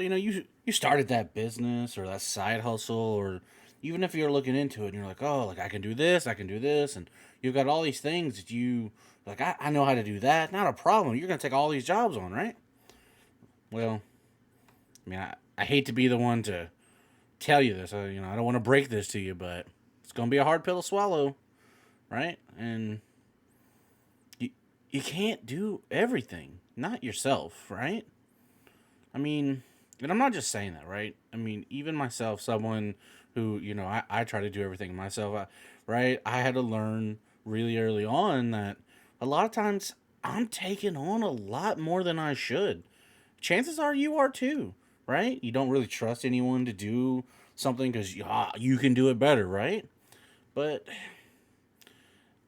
So, you started that business or that side hustle, or even if you're looking into it and you're like, oh, like I can do this, I can do this, and you've got all these things that you like, I know how to do that. Not a problem. You're going to take all these jobs on, right? Well, I hate to be the one to tell you this. I don't want to break this to you, but it's going to be a hard pill to swallow, right? And you, you can't do everything, not yourself, right? I mean, and I'm not just saying that, right? I mean, even myself, someone who, I try to do everything myself, right? I had to learn really early on that a lot of times I'm taking on a lot more than I should. Chances are you are too, right? You don't really trust anyone to do something because you can do it better, right? But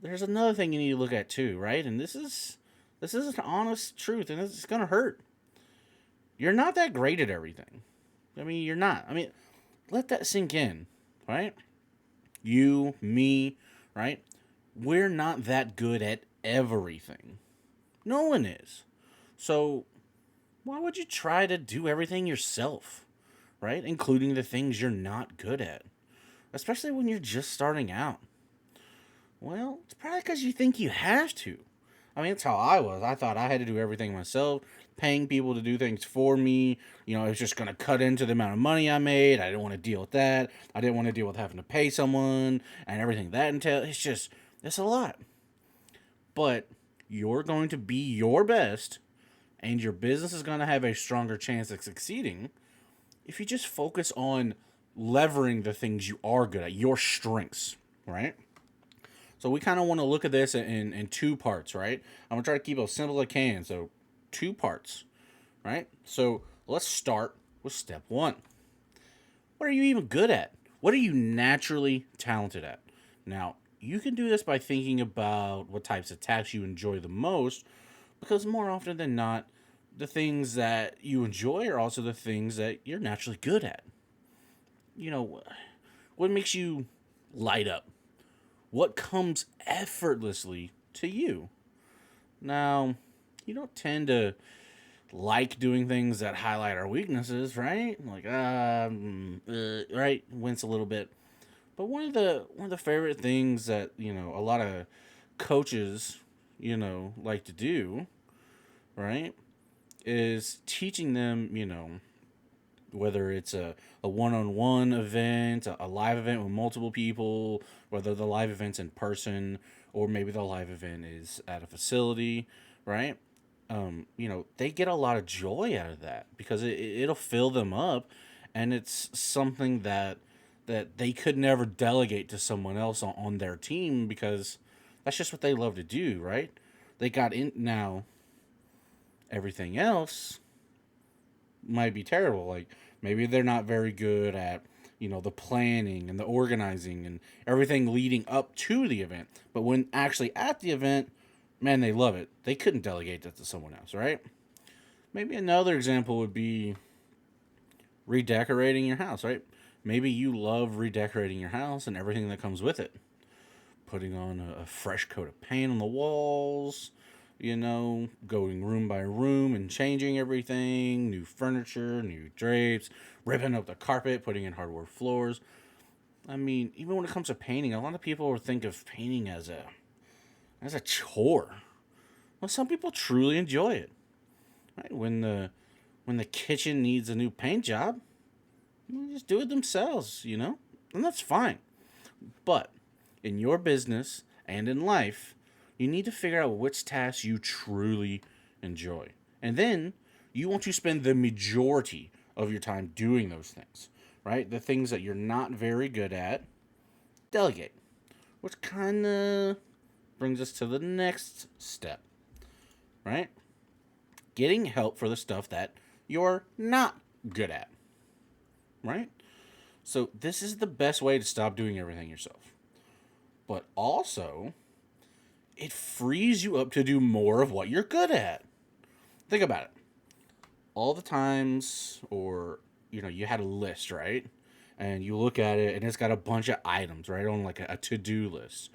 there's another thing you need to look at too, right? And this is an honest truth, and it's gonna hurt. You're not that great at everything. I mean, you're not. I mean, let that sink in, right? You, me, right? We're not that good at everything. No one is. So, why would you try to do everything yourself, right? Including the things you're not good at, especially when you're just starting out. Well, it's probably because you think you have to. I mean, that's how I was. I thought I had to do everything myself, paying people to do things for me. It was just going to cut into the amount of money I made. I didn't want to deal with that. I didn't want to deal with having to pay someone and everything that entails. It's a lot. But you're going to be your best, and your business is going to have a stronger chance of succeeding if you just focus on levering the things you are good at, your strengths, right? So we kind of want to look at this in two parts, right? I'm going to try to keep it as simple as I can. So, two parts, right? So, let's start with step one. What are you even good at? What are you naturally talented at? Now, you can do this by thinking about what types of tasks you enjoy the most, because more often than not, the things that you enjoy are also the things that you're naturally good at. You know, what makes you light up? What comes effortlessly to you? Now, you don't tend to like doing things that highlight our weaknesses, right? Like, right, wince a little bit. But one of the favorite things that a lot of coaches like to do, right, is teaching them whether it's a one-on-one event, a live event with multiple people, whether the live event's in person or maybe the live event is at a facility, right? They get a lot of joy out of that because it'll fill them up, and it's something that they could never delegate to someone else on their team because that's just what they love to do, right? They got in now. Everything else might be terrible. Like maybe they're not very good at the planning and the organizing and everything leading up to the event. But when actually at the event, man, they love it. They couldn't delegate that to someone else, right? Maybe another example would be redecorating your house, right? Maybe you love redecorating your house and everything that comes with it. Putting on a fresh coat of paint on the walls, going room by room and changing everything, new furniture, new drapes, ripping up the carpet, putting in hardwood floors. I mean, even when it comes to painting, a lot of people would think of painting as a chore. Well, some people truly enjoy it. Right? When the kitchen needs a new paint job, they just do it themselves, and that's fine. But in your business and in life, you need to figure out which tasks you truly enjoy. And then you want to spend the majority of your time doing those things, right? The things that you're not very good at, delegate. Which kind of brings us to the next step, right? Getting help for the stuff that you're not good at, right? So this is the best way to stop doing everything yourself. But also, it frees you up to do more of what you're good at. Think about it. All the times, or, you had a list, right? And you look at it and it's got a bunch of items, right? On like a to do list,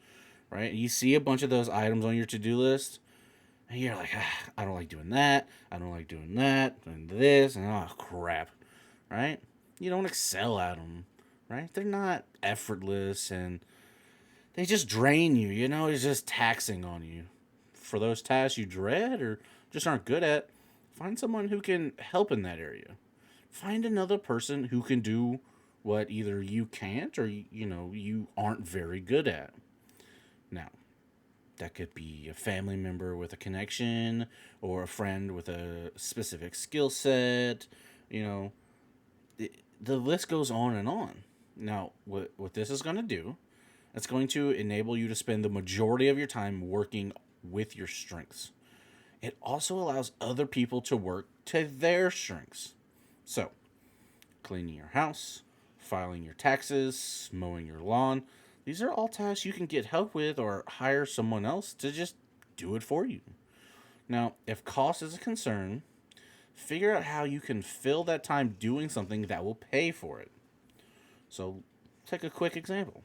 right? And you see a bunch of those items on your to do list, and you're like, I don't like doing that. I don't like doing that, and this, and oh, crap. right? You don't excel at them, right? They're not effortless and they just drain you, it's just taxing on you. For those tasks you dread or just aren't good at, find someone who can help in that area. Find another person who can do what either you can't or you aren't very good at. Now, that could be a family member with a connection or a friend with a specific skill set. You know, the list goes on and on. Now, what this is going to do, it's going to enable you to spend the majority of your time working with your strengths. It also allows other people to work to their strengths. So, cleaning your house, filing your taxes, mowing your lawn, these are all tasks you can get help with or hire someone else to just do it for you. Now, if cost is a concern, figure out how you can fill that time doing something that will pay for it. So, take a quick example.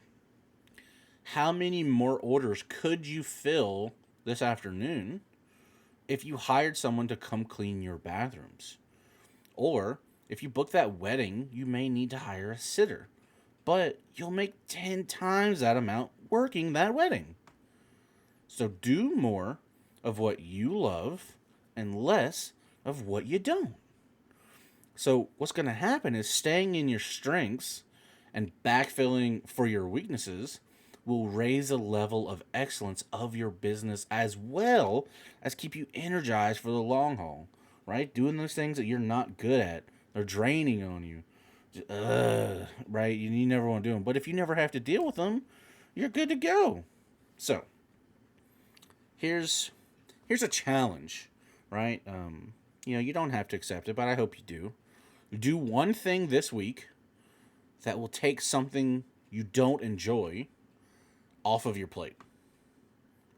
How many more orders could you fill this afternoon if you hired someone to come clean your bathrooms? Or if you book that wedding, you may need to hire a sitter, but you'll make 10 times that amount working that wedding. So do more of what you love and less of what you don't. So what's going to happen is staying in your strengths and backfilling for your weaknesses will raise the level of excellence of your business as well as keep you energized for the long haul, right? Doing those things that you're not good at, they're draining on you. Right? You never want to do them. But if you never have to deal with them, you're good to go. So, here's a challenge, right? You don't have to accept it, but I hope you do. Do one thing this week that will take something you don't enjoy off of your plate,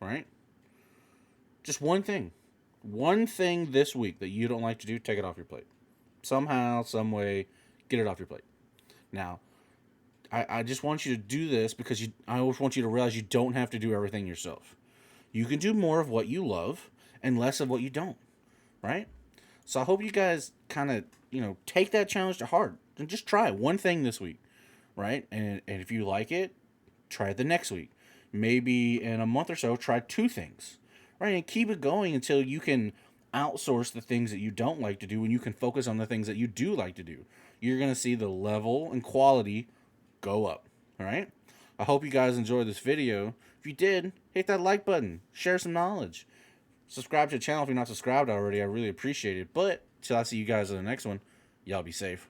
right? Just one thing. One thing this week that you don't like to do, take it off your plate. Somehow, some way, get it off your plate. Now, I just want you to do this because I always want you to realize you don't have to do everything yourself. You can do more of what you love and less of what you don't, right? So I hope you guys kind of, take that challenge to heart and just try one thing this week, right? And if you like it, try it the next week. Maybe in a month or so, try 2 things, right? And keep it going until you can outsource the things that you don't like to do and you can focus on the things that you do like to do. You're going to see the level and quality go up, all right? I hope you guys enjoyed this video. If you did, hit that like button, share some knowledge. Subscribe to the channel if you're not subscribed already. I really appreciate it. But till I see you guys in the next one, y'all be safe.